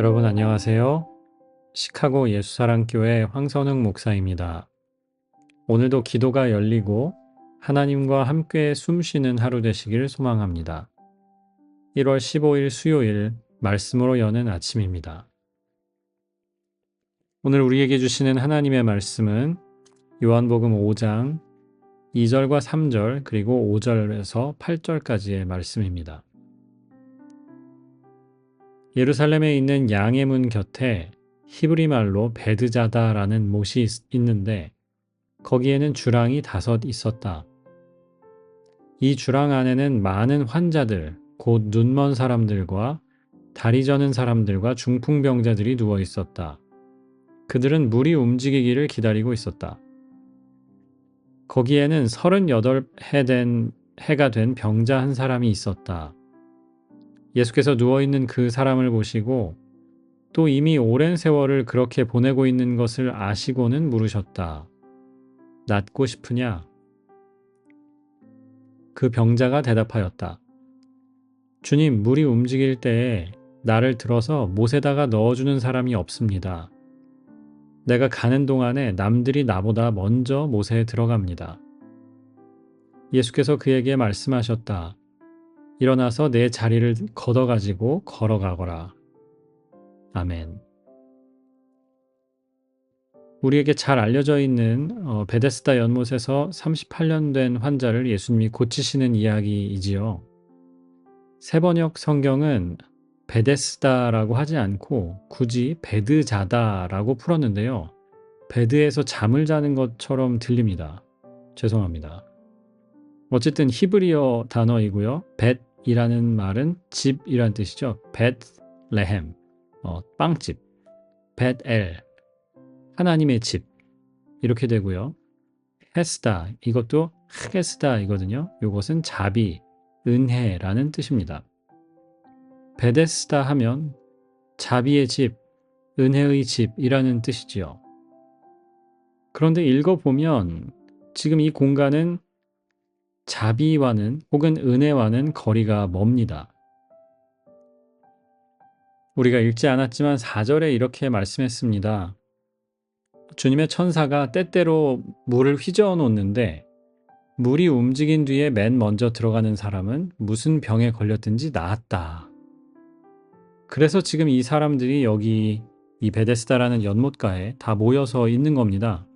여러분 안녕하세요. 시카고 예수사랑교회 황선흥 목사입니다. 오늘도 기도가 열리고 하나님과 함께 숨쉬는 하루 되시길 소망합니다. 1월 15일 수요일 말씀으로 여는 아침입니다. 오늘 우리에게 주시는 하나님의 말씀은 요한복음 5장 2절과 3절 그리고 5절에서 8절까지의 말씀입니다. 예루살렘에 있는 양의 문 곁에 히브리 말로 베드자다라는 못이 있는데 거기에는 주랑이 5 있었다. 이 주랑 안에는 많은 환자들, 곧 눈먼 사람들과 다리 저는 사람들과 중풍병자들이 누워 있었다. 그들은 물이 움직이기를 기다리고 있었다. 거기에는 38해가 된 병자 한 사람이 있었다. 예수께서 누워있는 그 사람을 보시고 또 이미 오랜 세월을 그렇게 보내고 있는 것을 아시고는 물으셨다. 낫고 싶으냐? 그 병자가 대답하였다. 주님, 물이 움직일 때에 나를 들어서 못에다가 넣어주는 사람이 없습니다. 내가 가는 동안에 남들이 나보다 먼저 못에 들어갑니다. 예수께서 그에게 말씀하셨다. 일어나서 내 자리를 걷어가지고 걸어가거라. 아멘. 우리에게 잘 알려져 있는 베데스다 연못에서 38년 된 환자를 예수님이 고치시는 이야기이지요. 세번역 성경은 베데스다라고 하지 않고 굳이 베드자다라고 풀었는데요. 베드에서 잠을 자는 것처럼 들립니다. 죄송합니다. 어쨌든 히브리어 단어이고요. 벳이라는 말은 집이란 뜻이죠. 벳레헴, 빵집, 벳엘, 하나님의 집 이렇게 되고요. 헤스다, 이것도 헤스다이거든요. 이것은 자비, 은혜라는 뜻입니다. 베데스다 하면 자비의 집, 은혜의 집이라는 뜻이지요. 그런데 읽어보면 지금 이 공간은 자비와는 혹은 은혜와는 거리가 멉니다. 우리가 읽지 않았지만 4절에 이렇게 말씀했습니다. 주님의 천사가 때때로 물을 휘저어 놓는데 물이 움직인 뒤에 맨 먼저 들어가는 사람은 무슨 병에 걸렸든지 나았다. 그래서 지금 이 사람들이 여기 이 베데스다라는 연못가에 다 모여서 있는 겁니다.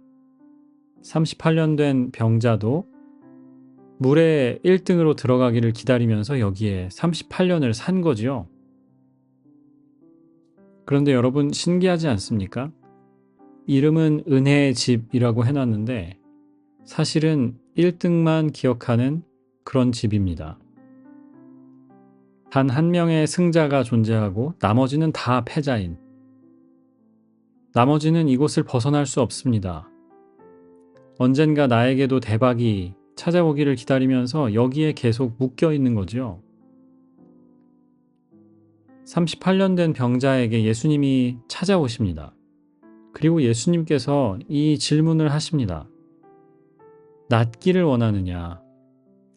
38년 된 병자도 물에 1등으로 들어가기를 기다리면서 여기에 38년을 산 거지요. 그런데 여러분 신기하지 않습니까? 이름은 은혜의 집이라고 해놨는데 사실은 1등만 기억하는 그런 집입니다. 단 한 명의 승자가 존재하고 나머지는 다 패자인, 나머지는 이곳을 벗어날 수 없습니다. 언젠가 나에게도 대박이 찾아오기를 기다리면서 여기에 계속 묶여 있는 거죠. 38년 된 병자에게 예수님이 찾아오십니다. 그리고 예수님께서 이 질문을 하십니다. 낫기를 원하느냐?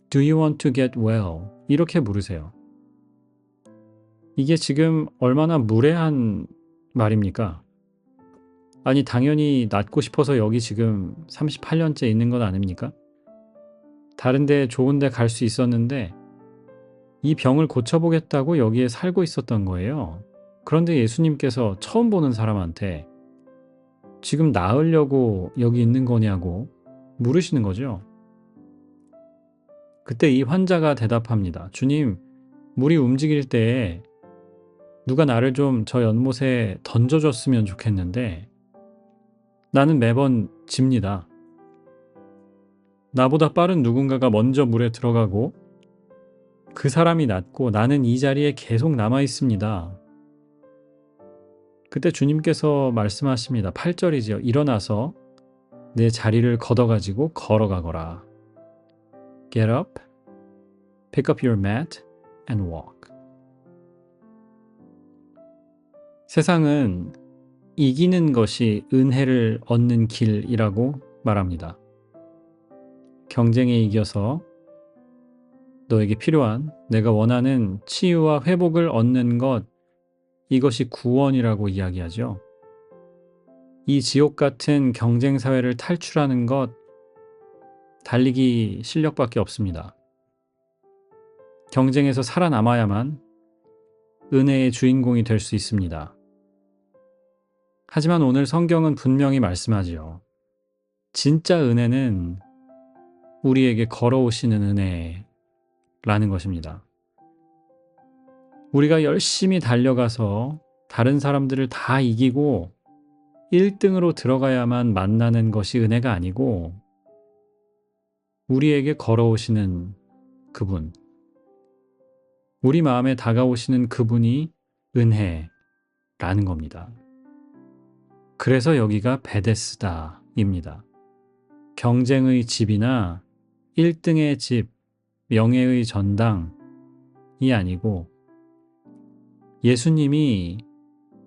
Do you want to get well? 이렇게 물으세요. 이게 지금 얼마나 무례한 말입니까? 아니 당연히 낫고 싶어서 여기 지금 38년째 있는 건 아닙니까? 다른 데 좋은 데 갈 수 있었는데 이 병을 고쳐보겠다고 여기에 살고 있었던 거예요. 그런데 예수님께서 처음 보는 사람한테 지금 나으려고 여기 있는 거냐고 물으시는 거죠. 그때 이 환자가 대답합니다. 주님, 물이 움직일 때에 누가 나를 좀 저 연못에 던져줬으면 좋겠는데 나는 매번 집니다. 나보다 빠른 누군가가 먼저 물에 들어가고 그 사람이 낫고 나는 이 자리에 계속 남아 있습니다. 그때 주님께서 말씀하십니다. 8절이지요. 일어나서 내 자리를 걷어가지고 걸어가거라. Get up, pick up your mat and walk. 세상은 이기는 것이 은혜를 얻는 길이라고 말합니다. 경쟁에 이겨서 너에게 필요한 내가 원하는 치유와 회복을 얻는 것, 이것이 구원이라고 이야기하죠. 이 지옥 같은 경쟁 사회를 탈출하는 것, 달리기 실력밖에 없습니다. 경쟁에서 살아남아야만 은혜의 주인공이 될 수 있습니다. 하지만 오늘 성경은 분명히 말씀하지요. 진짜 은혜는 우리에게 걸어오시는 은혜라는 것입니다. 우리가 열심히 달려가서 다른 사람들을 다 이기고 1등으로 들어가야만 만나는 것이 은혜가 아니고 우리에게 걸어오시는 그분, 우리 마음에 다가오시는 그분이 은혜라는 겁니다. 그래서 여기가 베데스다입니다. 경쟁의 집이나 1등의 집, 명예의 전당이 아니고 예수님이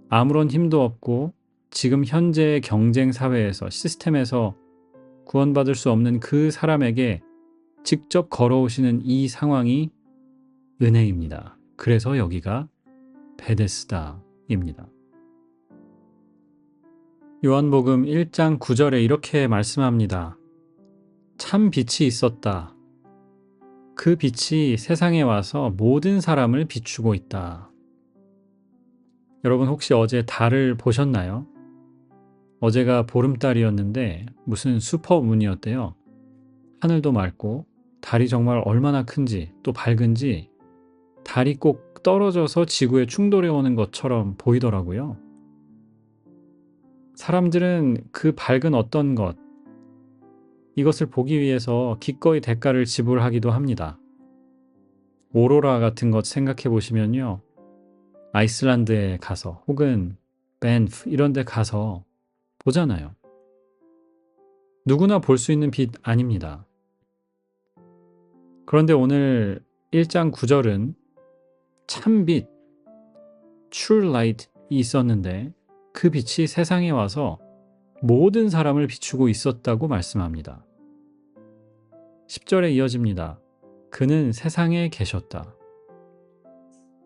아무런 힘도 없고 지금 현재의 경쟁 사회에서 시스템에서 구원받을 수 없는 그 사람에게 직접 걸어오시는 이 상황이 은혜입니다. 그래서 여기가 베데스다입니다. 요한복음 1장 9절에 이렇게 말씀합니다. 참 빛이 있었다. 그 빛이 세상에 와서 모든 사람을 비추고 있다. 여러분 혹시 어제 달을 보셨나요? 어제가 보름달이었는데 무슨 슈퍼문이었대요. 하늘도 맑고 달이 정말 얼마나 큰지 또 밝은지 달이 꼭 떨어져서 지구에 충돌해 오는 것처럼 보이더라고요. 사람들은 그 밝은 어떤 것, 이것을 보기 위해서 기꺼이 대가를 지불하기도 합니다. 오로라 같은 것 생각해 보시면요. 아이슬란드에 가서 혹은 밴프 이런 데 가서 보잖아요. 누구나 볼 수 있는 빛 아닙니다. 그런데 오늘 1장 9절은 참빛, true light이 있었는데 그 빛이 세상에 와서 모든 사람을 비추고 있었다고 말씀합니다. 10절에 이어집니다. 그는 세상에 계셨다.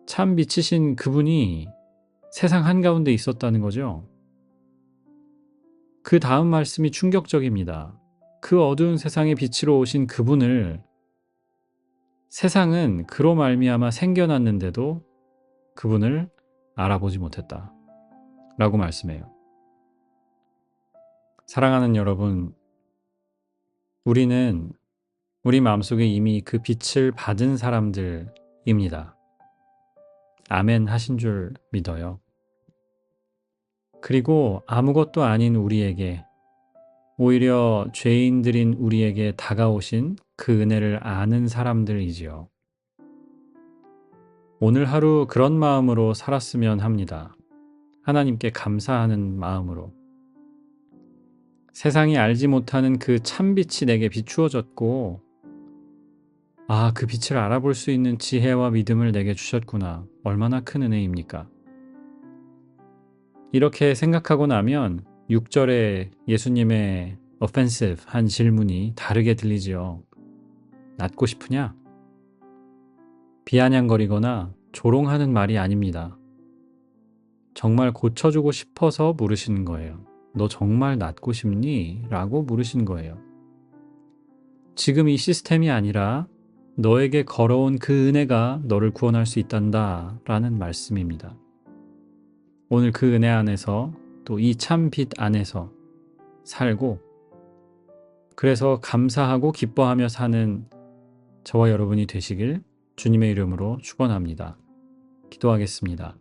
참 빛이신 그분이 세상 한가운데 있었다는 거죠. 그 다음 말씀이 충격적입니다. 그 어두운 세상의 빛으로 오신 그분을 세상은 그로 말미암아 생겨났는데도 그분을 알아보지 못했다. 라고 말씀해요. 사랑하는 여러분, 우리는 우리 마음속에 이미 그 빛을 받은 사람들입니다. 아멘 하신 줄 믿어요. 그리고 아무것도 아닌 우리에게, 오히려 죄인들인 우리에게 다가오신 그 은혜를 아는 사람들이지요. 오늘 하루 그런 마음으로 살았으면 합니다. 하나님께 감사하는 마음으로. 세상이 알지 못하는 그 참빛이 내게 비추어졌고, 그 빛을 알아볼 수 있는 지혜와 믿음을 내게 주셨구나. 얼마나 큰 은혜입니까? 이렇게 생각하고 나면 6절에 예수님의 offensive 한 질문이 다르게 들리지요. 낫고 싶으냐? 비아냥거리거나 조롱하는 말이 아닙니다. 정말 고쳐주고 싶어서 물으시는 거예요. 너 정말 낫고 싶니? 라고 물으신 거예요. 지금 이 시스템이 아니라 너에게 걸어온 그 은혜가 너를 구원할 수 있단다 라는 말씀입니다. 오늘 그 은혜 안에서 또 이 참 빛 안에서 살고 그래서 감사하고 기뻐하며 사는 저와 여러분이 되시길 주님의 이름으로 축원합니다. 기도하겠습니다.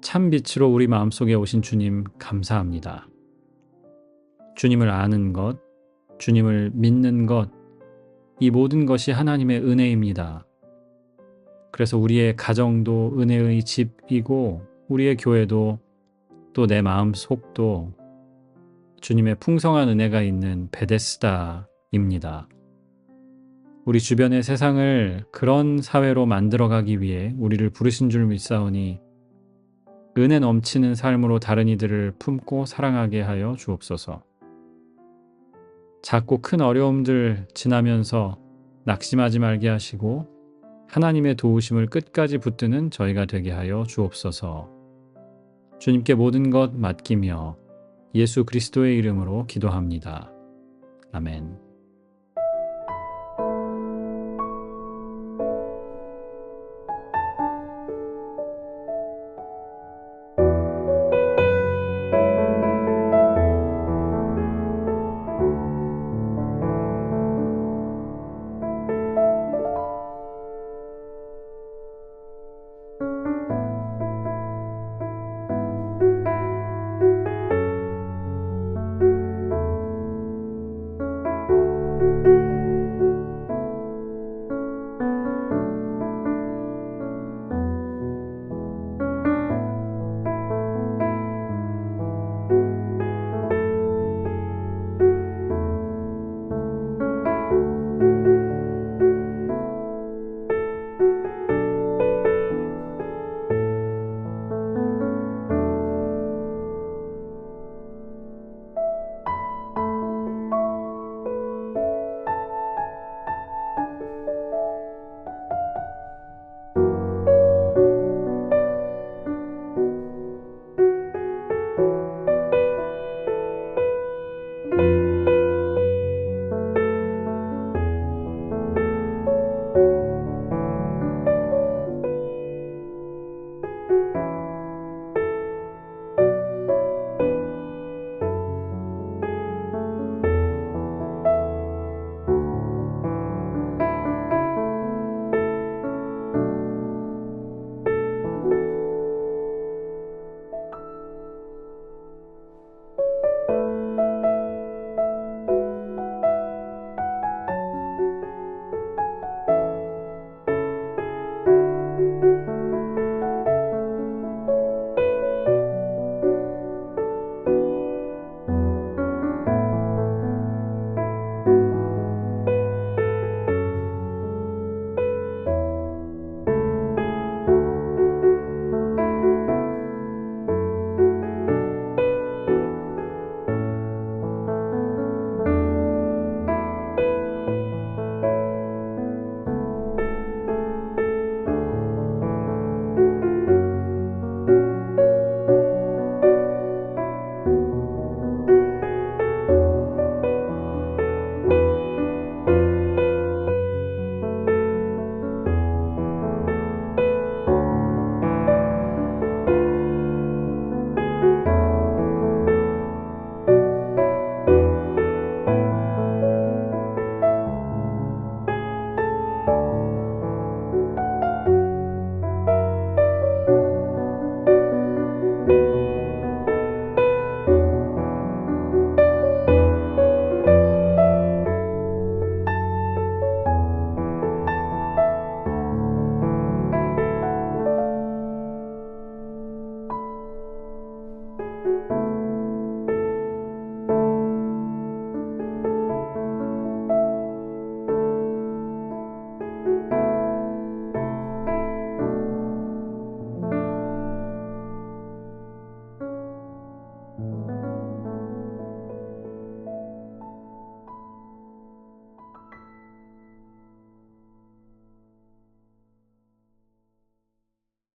참 빛으로 우리 마음속에 오신 주님 감사합니다. 주님을 아는 것, 주님을 믿는 것, 이 모든 것이 하나님의 은혜입니다. 그래서 우리의 가정도 은혜의 집이고 우리의 교회도 또 내 마음속도 주님의 풍성한 은혜가 있는 베데스다입니다. 우리 주변의 세상을 그런 사회로 만들어가기 위해 우리를 부르신 줄 믿사오니 은혜 넘치는 삶으로 다른 이들을 품고 사랑하게 하여 주옵소서. 작고 큰 어려움들 지나면서 낙심하지 말게 하시고 하나님의 도우심을 끝까지 붙드는 저희가 되게 하여 주옵소서. 주님께 모든 것 맡기며 예수 그리스도의 이름으로 기도합니다. 아멘.